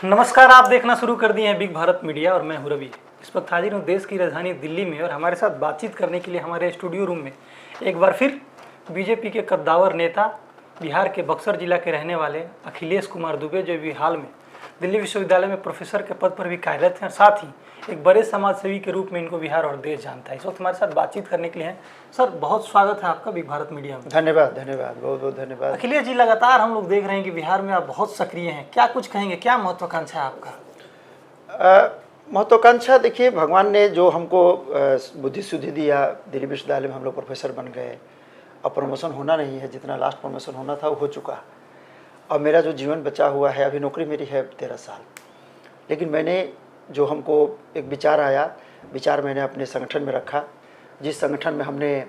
नमस्कार, आप देखना शुरू कर दिए हैं बिग भारत मीडिया और मैं हूं रवि। इस वक्त हाजिर हूं देश की राजधानी दिल्ली में और हमारे साथ बातचीत करने के लिए हमारे स्टूडियो रूम में एक बार फिर बीजेपी के कद्दावर नेता, बिहार के बक्सर जिला के रहने वाले अखिलेश कुमार दुबे, जो भी हाल में दिल्ली विश्वविद्यालय में प्रोफेसर के पद पर भी कार्यरत हैं और साथ ही एक बड़े समाजसेवी के रूप में इनको बिहार और देश जानता है। इस वक्त हमारे साथ बातचीत करने के लिए हैं। सर, बहुत स्वागत है आपका बिग भारत मीडिया में। धन्यवाद, बहुत बहुत धन्यवाद। अखिलेश जी, लगातार हम लोग देख रहे हैं कि बिहार में आप बहुत सक्रिय हैं, क्या कुछ कहेंगे, क्या महत्वाकांक्षा है आपका? महत्वाकांक्षा देखिए, भगवान ने जो हमको बुद्धि शुद्धि दिया, दिल्ली विश्वविद्यालय में हम लोग प्रोफेसर बन गए। अब प्रमोशन होना नहीं है, जितना लास्ट प्रमोशन होना था वो हो चुका। अब मेरा जो जीवन बचा हुआ है, अभी नौकरी मेरी है 13 साल, लेकिन मैंने जो हमको एक विचार आया, विचार मैंने अपने संगठन में रखा, जिस संगठन में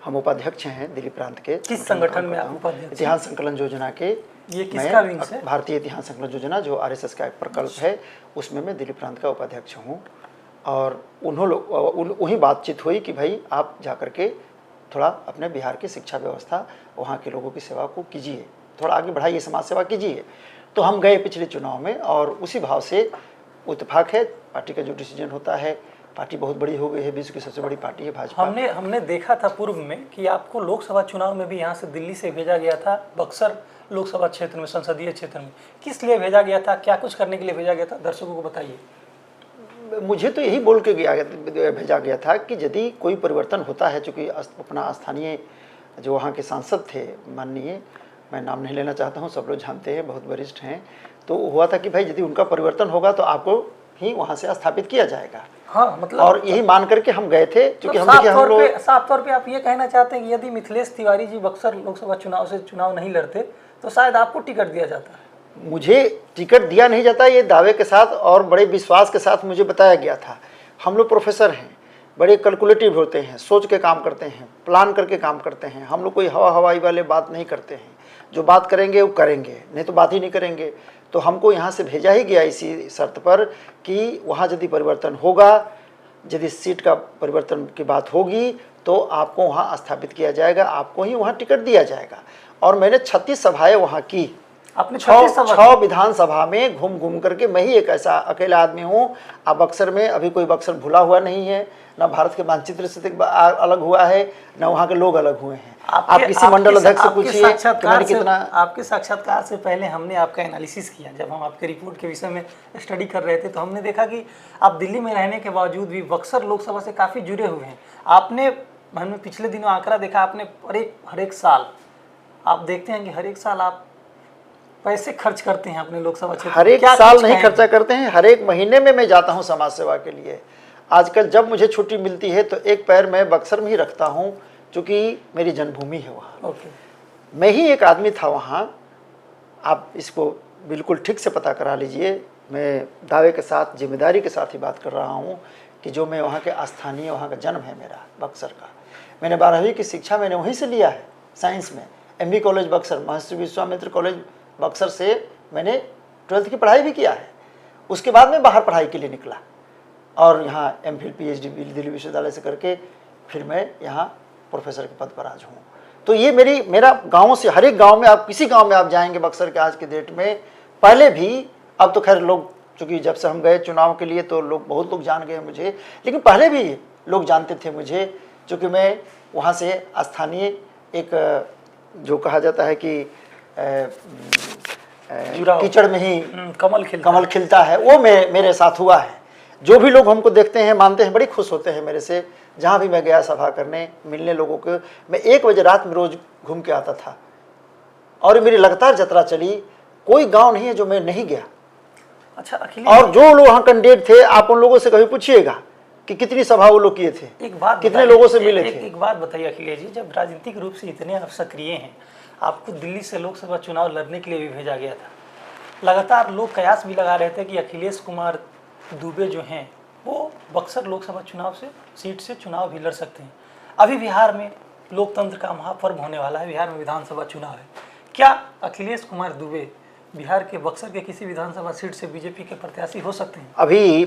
हम उपाध्यक्ष हैं दिल्ली प्रांत के। किस संगठन में आप उपाध्यक्ष? इतिहास संकलन योजना के। ये किसका विंग है? भारतीय इतिहास संकलन योजना, जो आरएसएस का एक प्रकल्प है, उसमें मैं दिल्ली प्रांत का उपाध्यक्ष हूँ। और वहीं बातचीत हुई कि भाई आप जा कर के थोड़ा अपने बिहार की शिक्षा व्यवस्था, वहाँ के लोगों की सेवा को कीजिए, थोड़ा आगे बढ़ाइए, समाज सेवा कीजिए। तो हम गए पिछले चुनाव में और उसी भाव से इत्तेफाक है, पार्टी का जो डिसीजन होता है, पार्टी बहुत बड़ी हो गई है, विश्व की सबसे बड़ी पार्टी है भाजपा। हमने देखा था पूर्व में कि आपको लोकसभा चुनाव में भी यहाँ से दिल्ली से भेजा गया था, बक्सर लोकसभा क्षेत्र में, संसदीय क्षेत्र में। किस लिए भेजा गया था, क्या कुछ करने के लिए भेजा गया था, दर्शकों को बताइए। मुझे तो यही बोल के भेजा गया था कि यदि कोई परिवर्तन होता है, चूँकि अपना स्थानीय जो वहाँ के सांसद थे, माननीय, मैं नाम नहीं लेना चाहता हूँ, सब लोग जानते हैं, बहुत वरिष्ठ हैं, तो हुआ था कि भाई यदि उनका परिवर्तन होगा तो आपको ही वहाँ से स्थापित किया जाएगा। हाँ, मतलब, और यही मान करके हम गए थे, क्योंकि साफ तौर पे आप ये कहना चाहते हैं कि यदि मिथिलेश तिवारी जी बक्सर लोकसभा चुनाव नहीं लड़ते तो शायद आपको टिकट दिया जाता। मुझे टिकट दिया नहीं जाता, ये दावे के साथ और बड़े विश्वास के साथ मुझे बताया गया था। हम लोग प्रोफेसर हैं, बड़े कैलकुलेटिव होते हैं, सोच के काम करते हैं, प्लान करके काम करते हैं। हम लोग कोई हवाई वाले बात नहीं करते हैं, जो बात करेंगे वो करेंगे, नहीं तो बात ही नहीं करेंगे। तो हमको यहाँ से भेजा ही गया इसी शर्त पर कि वहाँ यदि परिवर्तन होगा, यदि सीट का परिवर्तन की बात होगी तो आपको वहाँ स्थापित किया जाएगा, आपको ही वहाँ टिकट दिया जाएगा। और मैंने 36 सभाएं वहाँ की। अपने 6 विधानसभा में घूम घूम करके मैं ही एक ऐसा अकेला आदमी हूँ। अब बक्सर में अभी कोई बक्सर भूला हुआ नहीं है, ना भारत के मानचित्र से अलग हुआ है, ना वहाँ के लोग अलग हुए हैं। आप किसी मंडल अध्यक्ष से पूछिए कितना। आपके साक्षात्कार से पहले हमने आपका एनालिसिस किया, जब हम आपके रिपोर्ट के विषय में स्टडी कर रहे थे, तो हमने देखा कि आप दिल्ली में रहने के बावजूद भी बक्सर लोकसभा से काफ़ी जुड़े हुए हैं। हमने पिछले दिनों आंकड़ा देखा, आपने हर एक साल आप देखते हैं कि हर एक साल आप पैसे खर्च करते हैं अपने लोकसभा क्षेत्र। हर एक साल नहीं खर्चा करते हैं, हर एक महीने में मैं जाता हूं समाज सेवा के लिए। आजकल जब मुझे छुट्टी मिलती है तो एक पैर मैं बक्सर में ही रखता हूं, क्योंकि मेरी जन्मभूमि है वहाँ। मैं ही एक आदमी था वहाँ। आप इसको बिल्कुल ठीक से पता करा लीजिए, मैं दावे के साथ, जिम्मेदारी के साथ ही बात कर रहा हूँ कि जो मैं वहाँ के स्थानीय, वहाँ का जन्म है मेरा बक्सर का। मैंने 12वीं की शिक्षा मैंने वहीं से लिया है, साइंस में। MB कॉलेज बक्सर, महर्षि विश्वामित्र कॉलेज बक्सर से मैंने 12th की पढ़ाई भी किया है। उसके बाद मैं बाहर पढ़ाई के लिए निकला और यहाँ MPhil PhD दिल्ली विश्वविद्यालय से करके फिर मैं यहाँ प्रोफेसर के पद पर आज हूँ। तो ये मेरा गाँव से, हर एक गाँव में, आप किसी गाँव में आप जाएंगे बक्सर के आज के डेट में, पहले भी, अब तो खैर लोग, चूँकि जब से हम गए चुनाव के लिए तो बहुत लोग जान गए मुझे, लेकिन पहले भी लोग जानते थे मुझे, चूँकि मैं वहाँ से स्थानीय एक जो कहा जाता है कि कीचड़ में ही कमल खिलता है, वो मेरे साथ हुआ है। जो भी लोग हमको देखते हैं, मानते हैं, बड़ी खुश होते हैं मेरे से। जहाँ भी मैं गया सभा करने, मिलने लोगों को, मैं 1 बजे रात में रोज घूम के आता था और मेरी लगातार यात्रा चली। कोई गांव नहीं है जो मैं नहीं गया। अच्छा अखिलेश, और जो लोग वहाँ कैंडिडेट थे, आप उन लोगों से कभी पूछिएगा कि कितनी सभा वो लोग किए थे, कितने लोगों से मिले थे। एक बात बताइए अखिलेश जी, जब राजनीतिक रूप से इतने आप सक्रिय हैं, आपको दिल्ली से लोकसभा चुनाव लड़ने के लिए भी भेजा गया था। लगातार लोग कयास भी लगा रहे थे कि अखिलेश कुमार दुबे जो हैं वो बक्सर लोकसभा चुनाव से सीट से चुनाव भी लड़ सकते हैं। अभी बिहार में लोकतंत्र का महापर्व होने वाला है, बिहार में विधानसभा चुनाव है। क्या अखिलेश कुमार दुबे बिहार के बक्सर के किसी विधानसभा सीट से बीजेपी के प्रत्याशी हो सकते हैं? अभी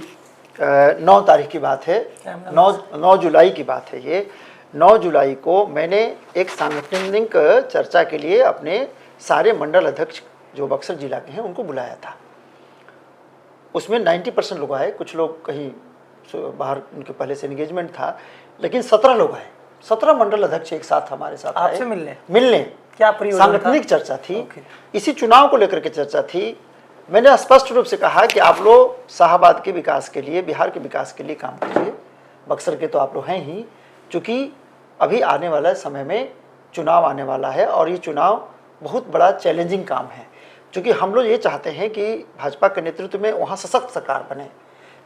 9 तारीख की बात है, 9 जुलाई की बात है ये। 9 जुलाई को मैंने एक सांगठनिक चर्चा के लिए अपने सारे मंडल अध्यक्ष जो बक्सर जिला के हैं उनको बुलाया था। उसमें 90% लोग आए, कुछ लोग कहीं बाहर उनके पहले से एंगेजमेंट था, लेकिन 17 लोग आए, 17 मंडल अध्यक्ष एक साथ हमारे साथ आए आपसे मिलने। क्या सांगठनिक चर्चा थी, इसी चुनाव को लेकर के चर्चा थी। मैंने स्पष्ट रूप से कहा कि आप लोग शाहाबाद के विकास के लिए, बिहार के विकास के लिए काम कीजिए, बक्सर के तो आप लोग हैं ही, क्योंकि अभी आने वाला समय में चुनाव आने वाला है और ये चुनाव बहुत बड़ा चैलेंजिंग काम है, क्योंकि हम लोग ये चाहते हैं कि भाजपा के नेतृत्व में वहाँ सशक्त सरकार बने।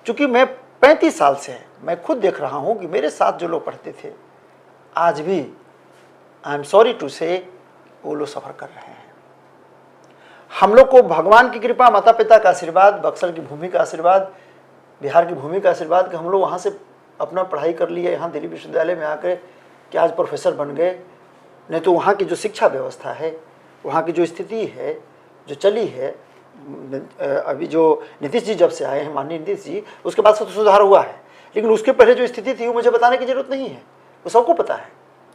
क्योंकि मैं 35 साल से मैं खुद देख रहा हूँ कि मेरे साथ जो लोग पढ़ते थे, आज भी आई एम सॉरी टू से वो लोग सफ़र कर रहे हैं। हम लोग को भगवान की कृपा, माता पिता का आशीर्वाद, बक्सर की भूमि का आशीर्वाद, बिहार की भूमि का आशीर्वाद कि हम लोग वहाँ से अपना पढ़ाई कर लिए, यहाँ दिल्ली विश्वविद्यालय में आकर कि आज प्रोफेसर बन गए। नहीं तो वहाँ की जो शिक्षा व्यवस्था है, वहाँ की जो स्थिति है, जो चली है, अभी जो नीतीश जी जब से आए हैं, माननीय नीतीश जी, उसके बाद से तो सुधार हुआ है, लेकिन उसके पहले जो स्थिति थी वो मुझे बताने की जरूरत नहीं है, वो सबको पता है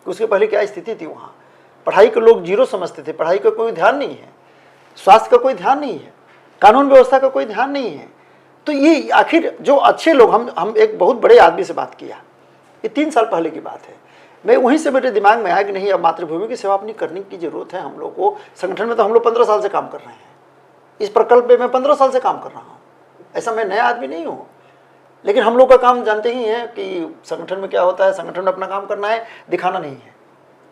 कि उसके पहले क्या स्थिति थी। वहाँ पढ़ाई को लोग जीरो समझते थे, पढ़ाई का कोई ध्यान नहीं है, स्वास्थ्य का कोई ध्यान नहीं है, कानून व्यवस्था का कोई ध्यान नहीं है। तो ये आखिर जो अच्छे लोग, हम एक बहुत बड़े आदमी से बात किया, ये 3 साल पहले की बात है। मैं वहीं से मेरे दिमाग में आया कि नहीं, अब मातृभूमि की सेवा अपनी करने की जरूरत है। हम लोग को संगठन में तो हम लोग 15 साल से काम कर रहे हैं, इस प्रकल्प पे मैं 15 साल से काम कर रहा हूँ, ऐसा मैं नया आदमी नहीं हूँ। लेकिन हम लोग का काम जानते ही हैं कि संगठन में क्या होता है, संगठन में अपना काम करना है, दिखाना नहीं है।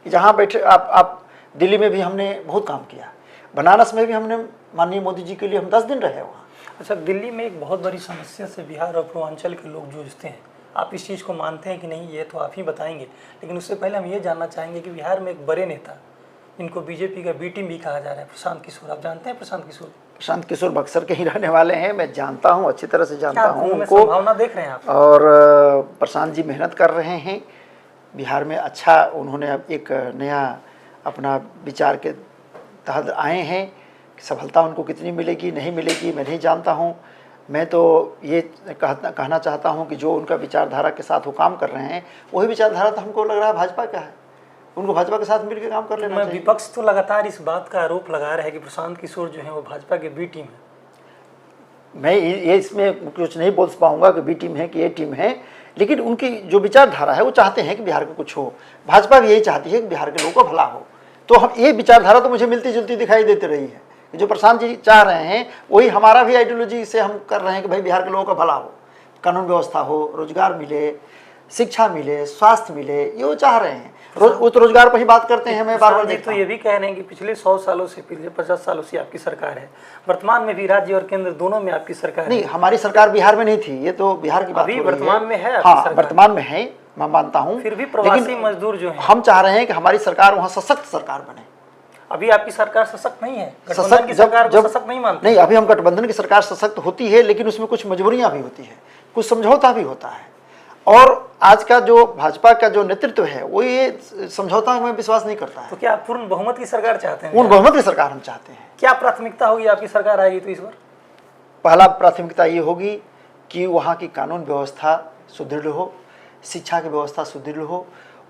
कि जहाँ बैठे आप दिल्ली में भी हमने बहुत काम किया, बनारस में भी हमने माननीय मोदी जी के लिए हम 10 दिन रहे वहाँ। अच्छा, दिल्ली में एक बहुत बड़ी समस्या से बिहार और पूर्वांचल के लोग जूझते हैं, आप इस चीज़ को मानते हैं कि नहीं, ये तो आप ही बताएंगे। लेकिन उससे पहले हम ये जानना चाहेंगे कि बिहार में एक बड़े नेता, इनको बीजेपी का बी टीम भी कहा जा रहा है, प्रशांत किशोर, आप जानते हैं प्रशांत किशोर? प्रशांत किशोर बक्सर के ही रहने वाले हैं, मैं जानता हूँ, अच्छी तरह से जानता हूँ उनको। संभावना देख रहे हैं आप? और प्रशांत जी मेहनत कर रहे हैं बिहार में, अच्छा उन्होंने अब एक नया अपना विचार के तहत आए हैं। सफलता उनको कितनी मिलेगी नहीं मिलेगी मैं नहीं जानता हूँ। मैं तो ये कहना चाहता हूँ कि जो उनका विचारधारा के साथ वो काम कर रहे हैं, वही विचारधारा तो हमको लग रहा है भाजपा का है, उनको भाजपा के साथ मिलकर काम कर लेना चाहिए। विपक्ष तो लगातार इस बात का आरोप लगा रहा है कि प्रशांत किशोर जो है वो भाजपा के बी टीम है। मैं ये इसमें कुछ नहीं बोल पाऊंगा कि बी टीम है कि ए टीम है, लेकिन उनकी जो विचारधारा है वो चाहते हैं कि बिहार का कुछ हो। भाजपा भी यही चाहती है कि बिहार के लोगों का भला हो। तो हम ये विचारधारा तो मुझे मिलती जुलती दिखाई देती रही है। जो प्रशांत जी चाह रहे हैं वही हमारा भी आइडियोलॉजी से हम कर रहे हैं कि भाई बिहार के लोगों का भला हो, कानून व्यवस्था हो, रोजगार मिले, शिक्षा मिले, स्वास्थ्य मिले, ये वो चाह रहे हैं। वो तो रोजगार पर ही बात करते हैं। मैं बार-बार तो ये भी कह रहे हैं कि पिछले 100 सालों से, पिछले 50 सालों से आपकी सरकार है, वर्तमान में भी राज्य और केंद्र दोनों में आपकी सरकार नहीं, हमारी सरकार बिहार में नहीं थी, ये तो बिहार की बात हो रही है। वर्तमान में है? हाँ, वर्तमान में है, मैं मानता हूँ। फिर भी प्रवासी मजदूर जो है, हम चाह रहे हैं कि हमारी सरकार वहाँ सशक्त सरकार बने। अभी आपकी सरकार सशक्त नहीं है, गठबंधन की सरकार को सशक्त नहीं मानते? नहीं, अभी हम गठबंधन की सरकार सशक्त होती है, लेकिन उसमें कुछ मजबूरियां भी होती है, कुछ समझौता भी होता है। और आज का जो भाजपा का जो नेतृत्व है वो ये समझौता में विश्वास नहीं करता है। तो क्या आप पूर्ण बहुमत की सरकार चाहते हैं? पूर्ण बहुमत की सरकार हम चाहते हैं। क्या प्राथमिकता होगी आपकी सरकार आएगी तो इस बार? पहला प्राथमिकता ये होगी कि वहाँ की कानून व्यवस्था सुदृढ़ हो, शिक्षा की व्यवस्था सुदृढ़ हो,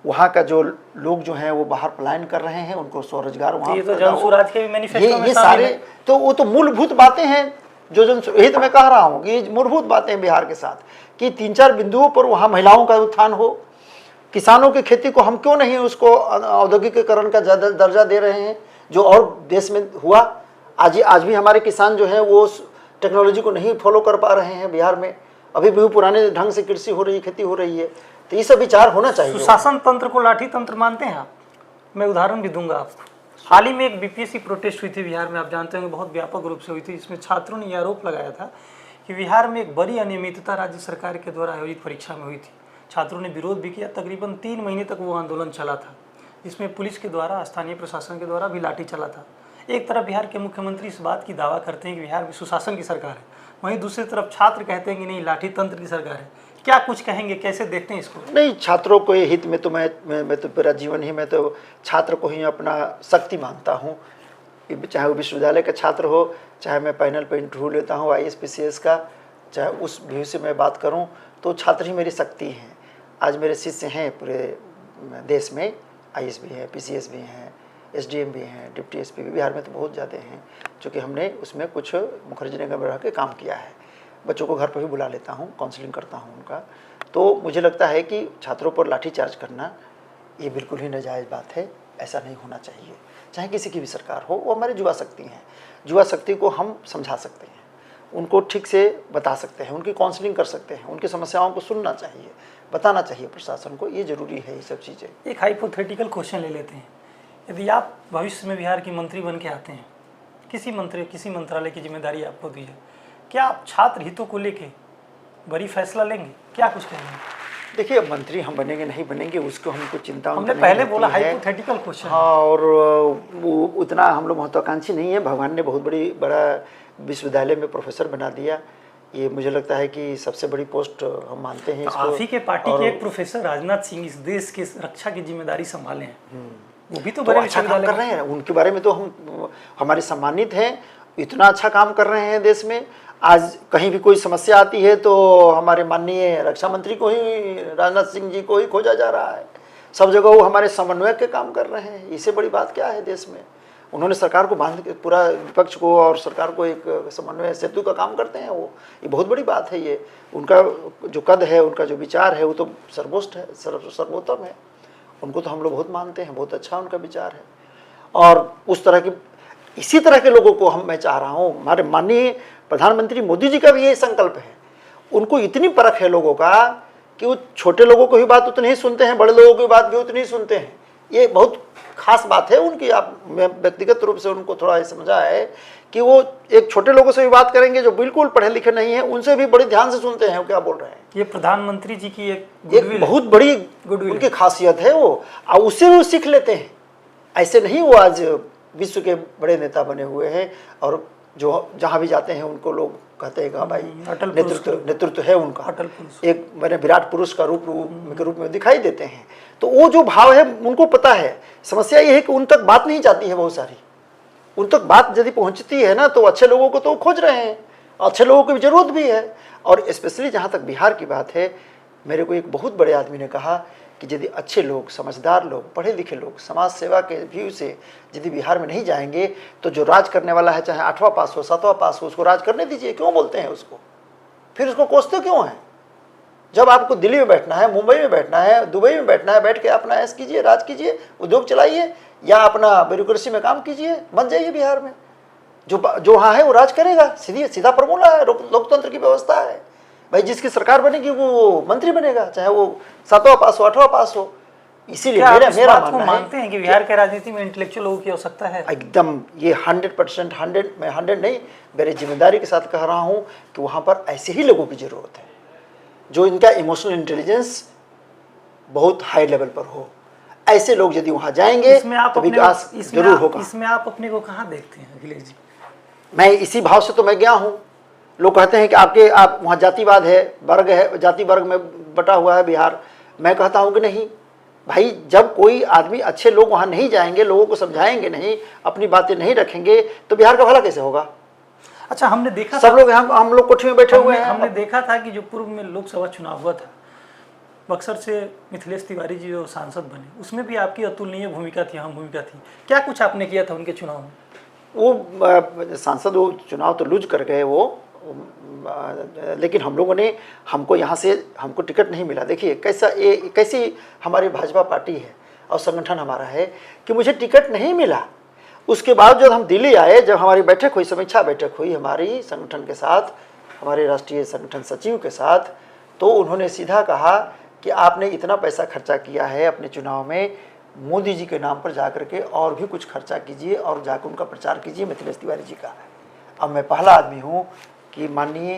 वहाँ का जो लोग जो हैं वो बाहर पलायन कर रहे हैं, उनको स्वरोजगार वहाँ ये तो जनसुराज के भी मैनिफेस्टो में सारे तो वो तो मूलभूत बातें हैं जो यही तो मैं कह रहा हूँ कि ये मूलभूत बातें हैं बिहार के साथ, कि 3-4 बिंदुओं पर वहाँ महिलाओं का उत्थान हो। किसानों की खेती को हम क्यों नहीं उसको औद्योगिकीकरण का दर्जा दे रहे हैं जो और देश में हुआ। आज भी हमारे किसान जो हैं वो टेक्नोलॉजी को नहीं फॉलो कर पा रहे हैं। बिहार में अभी भी पुराने ढंग से कृषि हो रही है, खेती हो रही है। तो ये सब विचार होना चाहिए। शासन तंत्र को लाठी तंत्र मानते हैं आप? मैं उदाहरण भी दूंगा आपको। हाल ही में एक बीपीएससी प्रोटेस्ट हुई थी बिहार में, आप जानते होंगे, बहुत व्यापक रूप से हुई थी। इसमें छात्रों ने यह आरोप लगाया था कि बिहार में एक बड़ी अनियमितता राज्य सरकार के द्वारा आयोजित परीक्षा में हुई थी। छात्रों ने विरोध भी किया, तकरीबन 3 महीने तक वो आंदोलन चला था, जिसमें पुलिस के द्वारा, स्थानीय प्रशासन के द्वारा भी लाठी चला था। एक तरफ बिहार के मुख्यमंत्री इस बात की दावा करते हैं कि बिहार में सुशासन की सरकार है, वहीं दूसरी तरफ छात्र कहते हैं कि नहीं, लाठी तंत्र की सरकार है। क्या कुछ कहेंगे, कैसे देखते हैं इसको? नहीं, छात्रों को हित में तो मैं तो पूरा जीवन ही मैं तो छात्र को ही अपना शक्ति मानता हूँ। चाहे वो विश्वविद्यालय का छात्र हो, चाहे मैं पैनल पर इंटरव्यू लेता हूँ IAS PCS का, चाहे उस व्यू से मैं बात करूँ, तो छात्र ही मेरी शक्ति हैं। आज मेरे शिष्य हैं पूरे देश में, IAS भी हैं, PCS भी हैं, SDM भी हैं, डिप्टी SP भी। बिहार में तो बहुत ज़्यादा हैं, चूँकि हमने उसमें कुछ मुखर्जी नगर में रह के काम किया है। बच्चों को घर पर भी बुला लेता हूँ, काउंसलिंग करता हूँ उनका। तो मुझे लगता है कि छात्रों पर लाठीचार्ज करना ये बिल्कुल ही नाजायज़ बात है, ऐसा नहीं होना चाहिए। चाहे किसी की भी सरकार हो, वो हमारी युवा शक्ति हैं। युवा शक्ति को हम समझा सकते हैं, उनको ठीक से बता सकते हैं, उनकी काउंसलिंग कर सकते हैं, उनकी समस्याओं को सुनना चाहिए, बताना चाहिए प्रशासन को, ये ज़रूरी है ये सब चीज़ें। एक हाइपोथेटिकल क्वेश्चन ले लेते हैं, यदि आप भविष्य में बिहार की मंत्री बन के आते हैं, किसी मंत्रालय की जिम्मेदारी आपको दी है, क्या आप छात्र हितों को लेके बड़ी फैसला लेंगे? क्या कुछ कहेंगे? देखिए, मंत्री हम बनेंगे नहीं बनेंगे उसको हमको चिंता हमने पहले बोला हाइपोथेटिकल क्वेश्चन। हाँ, और वो उतना हम लोग महत्वाकांक्षी नहीं है। भगवान ने बहुत बड़ा विश्वविद्यालय में प्रोफेसर बना दिया, ये मुझे लगता है कि सबसे बड़ी पोस्ट हम मानते हैं इसको। आप ही के पार्टी के एक प्रोफेसर राजनाथ सिंह इस देश के रक्षा की जिम्मेदारी संभाले हैं, वो भी तो बड़े अच्छा काम कर रहे हैं। उनके बारे में तो हम हमारे सम्मानित हैं, इतना अच्छा काम कर रहे हैं देश में। आज कहीं भी कोई समस्या आती है तो हमारे माननीय रक्षा मंत्री को ही, राजनाथ सिंह जी को ही खोजा जा रहा है। सब जगह वो हमारे समन्वयक के काम कर रहे हैं। इससे बड़ी बात क्या है देश में? उन्होंने सरकार को बांध के, पूरा विपक्ष को और सरकार को एक समन्वय सेतु का काम करते हैं वो, ये बहुत बड़ी बात है। ये उनका जो कद है, उनका जो विचार है, वो तो सर्वोच्च है, सर्वोत्तम है। उनको तो हम लोग बहुत मानते हैं, बहुत अच्छा उनका विचार है। और उस तरह की, इसी तरह के लोगों को मैं चाह रहा हूँ। हमारे माननीय प्रधानमंत्री मोदी जी का भी यही संकल्प है। उनको इतनी परख है लोगों का कि वो छोटे लोगों को भी बात उतनी ही सुनते हैं, बड़े लोगों की बात भी उतनी ही सुनते हैं। ये बहुत खास बात है उनकी। मैं व्यक्तिगत रूप से उनको थोड़ा समझा है कि वो एक छोटे लोगों से भी बात करेंगे जो बिल्कुल पढ़े लिखे नहीं है, उनसे भी बड़े ध्यान से सुनते हैं वो क्या बोल रहे हैं। ये प्रधानमंत्री जी की एक बहुत बड़ी उनकी खासियत है वो, और उससे भी वो सीख लेते हैं। ऐसे नहीं वो आज विश्व के बड़े नेता बने हुए हैं, और जो जहाँ भी जाते हैं उनको लोग कहते हैं कि हाँ भाई नेतृत्व है उनका, एक मैंने विराट पुरुष का रूप में दिखाई देते हैं। तो वो जो भाव है उनको पता है। समस्या ये है कि उन तक बात नहीं जाती है बहुत सारी। उन तक बात यदि पहुंचती है ना, तो अच्छे लोगों को तो खोज रहे हैं, अच्छे लोगों की जरूरत भी है। और स्पेशली जहाँ तक बिहार की बात है, मेरे को एक बहुत बड़े आदमी ने कहा कि यदि अच्छे लोग, समझदार लोग, पढ़े लिखे लोग समाज सेवा के व्यू से यदि बिहार में नहीं जाएंगे तो जो राज करने वाला है, चाहे 8वां पास हो 7वां पास हो, उसको राज करने दीजिए। क्यों बोलते हैं उसको? फिर उसको कोसते क्यों हैं? जब आपको दिल्ली में बैठना है, मुंबई में बैठना है, दुबई में बैठना है, बैठ के अपना ऐश कीजिए, राज कीजिए, उद्योग चलाइए, या अपना ब्यूरोक्रेसी में काम कीजिए, बन जाइए। बिहार में जो वहाँ है वो राज करेगा। सीधा फॉर्मूला है, लोकतंत्र की व्यवस्था है भाई। जिसकी सरकार बनेगी वो मंत्री बनेगा, चाहे वो 7वां पास हो 8वां पास हो। इसीलिए मेरा मानना है, मानते हैं कि बिहार के राजनीति में इंटेलेक्चुअल लोगों की आवश्यकता है। एकदम ये 100%, 100 नहीं, मेरी जिम्मेदारी के साथ कह रहा हूँ कि वहाँ पर ऐसे ही लोगों की जरूरत है जो इनका इमोशनल इंटेलिजेंस बहुत हाई लेवल पर हो। ऐसे लोग यदि वहाँ जाएंगे तो विकास जरूर होगा। इसमें आप अपने को कहाँ देखते हैं अखिलेश जी? मैं इसी भाव से तो मैं गया हूँ। लोग कहते हैं कि आप वहाँ जातिवाद है, वर्ग है, जाति वर्ग में बटा हुआ है बिहार। मैं कहता हूँ कि नहीं भाई, जब कोई आदमी, अच्छे लोग वहाँ नहीं जाएंगे, लोगों को समझाएंगे नहीं, अपनी बातें नहीं रखेंगे, तो बिहार का भला कैसे होगा? अच्छा, हमने देखा सब लोग हम लोग कोठी में बैठे हुए हैं। हमने देखा था कि जो पूर्व में लोकसभा चुनाव हुआ था, बक्सर से मिथिलेश तिवारी जी जो सांसद बने, उसमें भी आपकी अतुलनीय भूमिका थी, अहम भूमिका थी। क्या कुछ आपने किया था उनके चुनाव में? वो सांसद वो चुनाव तो लूज कर गए वो, लेकिन हम लोगों ने, हमको यहाँ से हमको टिकट नहीं मिला। देखिए कैसी हमारी भाजपा पार्टी है और संगठन हमारा है कि मुझे टिकट नहीं मिला। उसके बाद जब हम दिल्ली आए, जब हमारी बैठक हुई, समीक्षा बैठक हुई हमारी संगठन के साथ, हमारे राष्ट्रीय संगठन सचिव के साथ, तो उन्होंने सीधा कहा कि आपने इतना पैसा खर्चा किया है अपने चुनाव में, मोदी जी के नाम पर जाकर के और भी कुछ खर्चा कीजिए और जाकर उनका प्रचार कीजिए, मिथिलेश तिवारी जी का। अब मैं पहला आदमी हूँ कि माननीय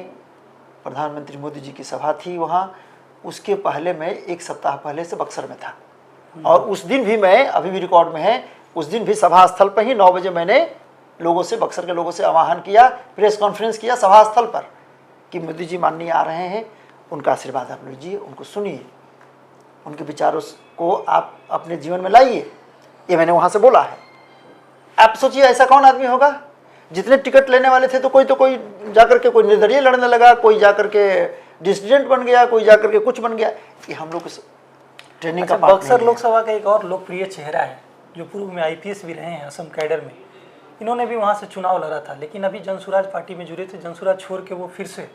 प्रधानमंत्री मोदी जी की सभा थी वहाँ, उसके पहले मैं 1 सप्ताह पहले से बक्सर में था, और उस दिन भी मैं, अभी भी रिकॉर्ड में है, उस दिन भी सभा स्थल पर ही 9 बजे मैंने लोगों से, बक्सर के लोगों से आह्वान किया, प्रेस कॉन्फ्रेंस किया सभा स्थल पर कि मोदी जी माननीय आ रहे हैं, उनका आशीर्वाद आप लीजिए, उनको सुनिए, उनके विचारों को आप अपने जीवन में लाइए। ये मैंने वहाँ से बोला है। आप सोचिए ऐसा कौन आदमी होगा? जितने टिकट लेने वाले थे तो कोई जाकर के कोई निर्दलीय लड़ने लगा, कोई जाकर के डिसिडेंट बन गया, कोई जाकर के कुछ बन गया। ये हम लोग ट्रेनिंग का पार्ट नहीं है। बक्सर लोकसभा का एक और लोकप्रिय चेहरा है जो पूर्व में IPS भी रहे हैं असम कैडर में, इन्होंने भी वहाँ से चुनाव लड़ा था, लेकिन अभी जनसुराज पार्टी में जुड़े थे। जनसुराज छोड़ के वो फिर से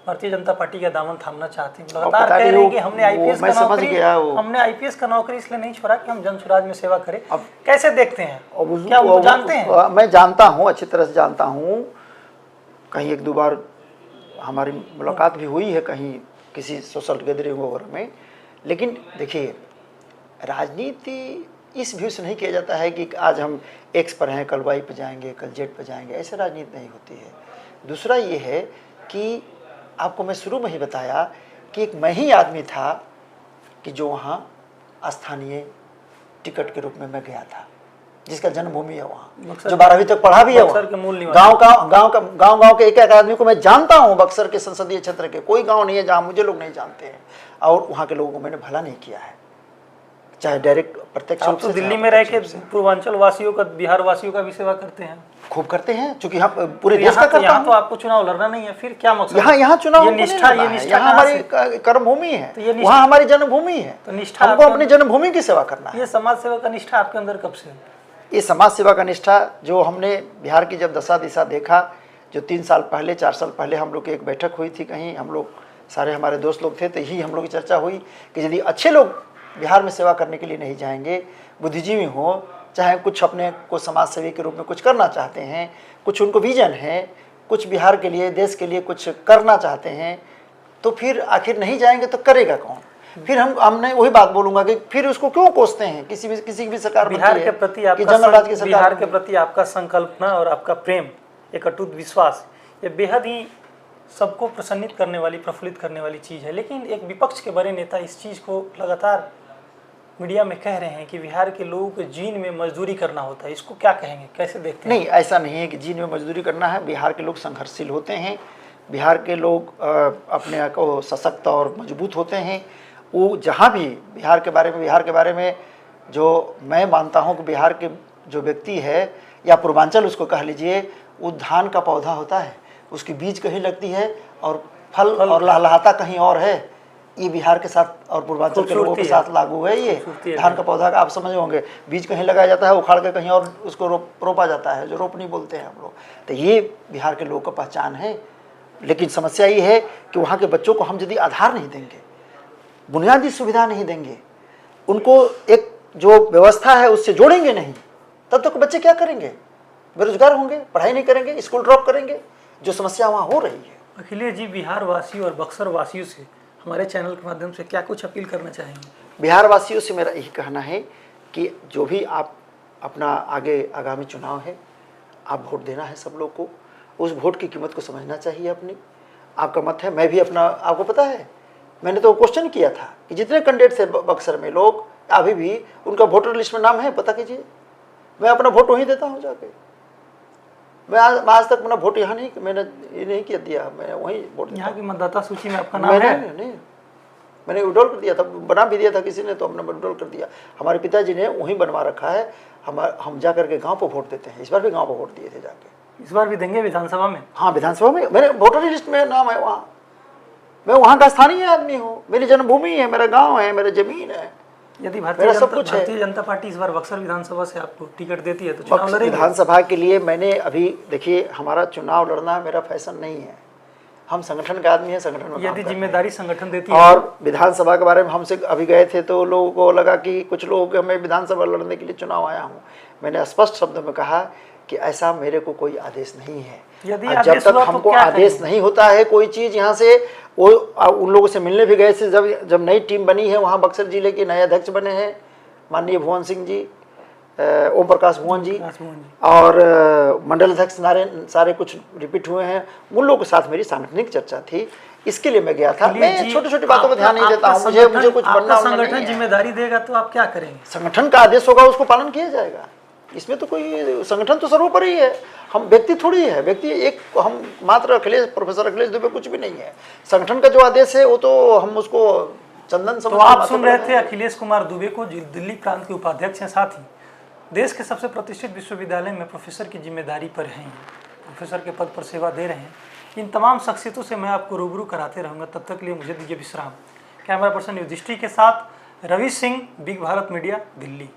भारतीय जनता पार्टी का दामन थामना चाहते हैं। लगातार कह रहे हैं कि हमने आईपीएस का नौकरी इसलिए नहीं छोड़ा कि हम जन स्वराज में सेवा करें। अब कैसे देखते हैं, क्या वो जानते हैं? मैं जानता हूँ, अच्छी तरह से जानता हूँ। कहीं एक दो बार हमारी मुलाकात भी हुई है कहीं किसी सोशल गैदरिंग वगैरह में। लेकिन देखिए, राजनीति इस व्यू से नहीं किया जाता है कि आज हम एक्स पर हैं, कल वाई पर जाएंगे, कल जेड पर जाएंगे, ऐसे राजनीति नहीं होती है। दूसरा ये है कि आपको मैं शुरू में ही बताया कि एक मैं ही आदमी था कि जो वहाँ स्थानीय टिकट के रूप में मैं गया था, जिसका जन्मभूमि है वहाँ, जो 12वीं तक पढ़ा भी है वहाँ। गांव के एक एक आदमी को मैं जानता हूँ। बक्सर के संसदीय क्षेत्र के कोई गांव नहीं है जहाँ मुझे लोग नहीं जानते हैं, और वहाँ के लोगों को मैंने भला नहीं किया है, चाहे डायरेक्ट प्रत्यक्ष रूप से। दिल्ली में रह के पूर्वांचल वासियों का, बिहार वासियों का भी सेवा करते हैं, खूब करते हैं, क्योंकि यहाँ पूरे देश का करता हूं। तो आपको चुनाव लड़ना नहीं है, फिर क्या मकसद? यहाँ चुनाव ये निष्ठा यहाँ हमारी कर्मभूमि है, वहाँ हमारी जन्मभूमि है, तो निष्ठा हमको अपनी जन्मभूमि की सेवा करना है। ये समाज सेवा का निष्ठा आपके अंदर कब से है? ये समाज सेवा का निष्ठा जो हमने बिहार की जब दशा दिशा देखा, जो 3 साल पहले 4 साल पहले हम लोग की एक बैठक हुई थी, कहीं हम लोग सारे हमारे दोस्त लोग थे, तो यही हम लोग की चर्चा हुई कि यदि अच्छे लोग बिहार में सेवा करने के लिए नहीं जाएंगे, बुद्धिजीवी हो, चाहे कुछ अपने को समाज सेवी के रूप में कुछ करना चाहते हैं, कुछ उनको विजन है, कुछ बिहार के लिए, देश के लिए कुछ करना चाहते हैं, तो फिर आखिर नहीं जाएंगे तो करेगा कौन? फिर हमने वही बात बोलूंगा कि फिर उसको क्यों कोसते हैं? किसी भी सरकार बिहार के प्रति आपका संकल्पना और आपका प्रेम, एक अटूट विश्वास, ये बेहद ही सबको प्रसन्नित करने वाली, प्रफुल्लित करने वाली चीज़ है। लेकिन एक विपक्ष के बड़े नेता इस चीज़ को लगातार मीडिया में कह रहे हैं कि बिहार के लोगों को जीन में मजदूरी करना होता है, इसको क्या कहेंगे, कैसे देखते हैं? नहीं, ऐसा नहीं है कि जीन में मजदूरी करना है। बिहार के लोग संघर्षशील होते हैं, बिहार के लोग अपने आप को सशक्त और मजबूत होते हैं। वो जहाँ भी बिहार के बारे में जो मैं मानता हूँ कि बिहार के जो व्यक्ति है, या पूर्वांचल उसको कह लीजिए, वो धान का पौधा होता है, उसकी बीज कहीं लगती है और फल और लहलहाता कहीं और है। ये बिहार के साथ और पूर्वांचल के लोगों के साथ लागू है। ये धान का पौधा का आप समझ होंगे, बीज कहीं लगाया जाता है, उखाड़ के कहीं और उसको रोपा जाता है, जो रोपनी बोलते हैं हम लोग। तो ये बिहार के लोगों का पहचान है। लेकिन समस्या ये है कि वहाँ के बच्चों को हम यदि आधार नहीं देंगे, बुनियादी सुविधा नहीं देंगे, उनको एक जो व्यवस्था है उससे जोड़ेंगे नहीं, तब तक बच्चे क्या करेंगे? बेरोजगार होंगे, पढ़ाई नहीं करेंगे, स्कूल ड्रॉप करेंगे, जो समस्या वहाँ हो रही है। अखिलेश जी, बिहार वासियों और बक्सर वासियों से हमारे चैनल के माध्यम से क्या कुछ अपील करना चाहेंगे? बिहार वासियों से मेरा यही कहना है कि जो भी आप अपना आगामी चुनाव है, आप वोट देना है सब लोग को। उस वोट की कीमत को समझना चाहिए अपनी। आपका मत है, मैं भी अपना, आपको पता है मैंने तो क्वेश्चन किया था कि जितने कैंडिडेट थे बक्सर में लोग, अभी भी उनका वोटर लिस्ट में नाम है, पता कीजिए। मैं अपना वोट वहीं देता हूँ जाके। मैं आज तक अपना वोट यहाँ नहीं, मैंने ये नहीं किया दिया, मैं वहीं वोट। यहाँ की मतदाता सूची में आपका नाम है? नहीं, मैंने विड्रॉल कर दिया था, बना भी दिया था किसी ने, तो हमने विड्रॉल कर दिया। हमारे पिताजी ने वहीं बनवा रखा है। हम जा करके गांव पर वोट देते हैं। इस बार भी गांव पर वोट दिए थे जाके। इस बार भी देंगे विधानसभा में? हाँ, विधानसभा में मेरे वोटर लिस्ट में नाम है वहाँ। मैं वहाँ का स्थानीय आदमी हूँ, मेरी जन्मभूमि है, मेरा गाँव है, मेरा जमीन है। यदि भारतीय जनता पार्टी इस बार बक्सर विधानसभा से आपको टिकट देती है तो चुनाव लड़ेंगे? विधानसभा के लिए मैंने अभी, देखिए, हमारा चुनाव लड़ना मेरा फैशन नहीं है। हम संगठन का आदमी है, संगठन में यदि जिम्मेदारी संगठन देती है। और विधानसभा के बारे में हमसे अभी गए थे तो लोगों को लगा कि कुछ लोगों के, मैं विधानसभा लड़ने के लिए चुनाव आया हूँ। मैंने स्पष्ट शब्दों में कहा कि ऐसा मेरे को कोई आदेश नहीं है। जब तक हमको आदेश नहीं होता है कोई चीज़ यहाँ से, वो उन लोगों से मिलने भी गए थे जब नई टीम बनी है, वहाँ बक्सर जिले के नए अध्यक्ष बने हैं माननीय भुवन सिंह जी, ओम प्रकाश भुवन जी, और मंडल अध्यक्ष सारे कुछ रिपीट हुए हैं। उन लोगों के साथ मेरी सांगठनिक चर्चा थी, इसके लिए मैं गया था। मैं छोटी छोटी बातों पर ध्यान नहीं देता हूँ। मुझे कुछ बनना, संगठन जिम्मेदारी देगा तो आप क्या करेंगे? संगठन का आदेश होगा, उसको पालन किया जाएगा। इसमें तो कोई, संगठन तो सर्वोपरि है। हम व्यक्ति थोड़ी है, व्यक्ति एक, हम मात्र प्रोफेसर अखिलेश दुबे कुछ भी नहीं है। संगठन का जो आदेश है वो तो हम उसको चंदन समझ। तो आप सुन रहे थे अखिलेश कुमार दुबे को, जो दिल्ली प्रांत के उपाध्यक्ष हैं, साथ ही देश के सबसे प्रतिष्ठित विश्वविद्यालय में प्रोफेसर की जिम्मेदारी पर हैं, प्रोफेसर के पद पर सेवा दे रहे हैं। इन तमाम शख्सियतों से मैं आपको रूबरू कराते रहूँगा। तब तक के लिए मुझे दीजिए विश्राम। कैमरा पर्सन युधिष्ठिर के साथ रवि सिंह, बिग भारत मीडिया, दिल्ली।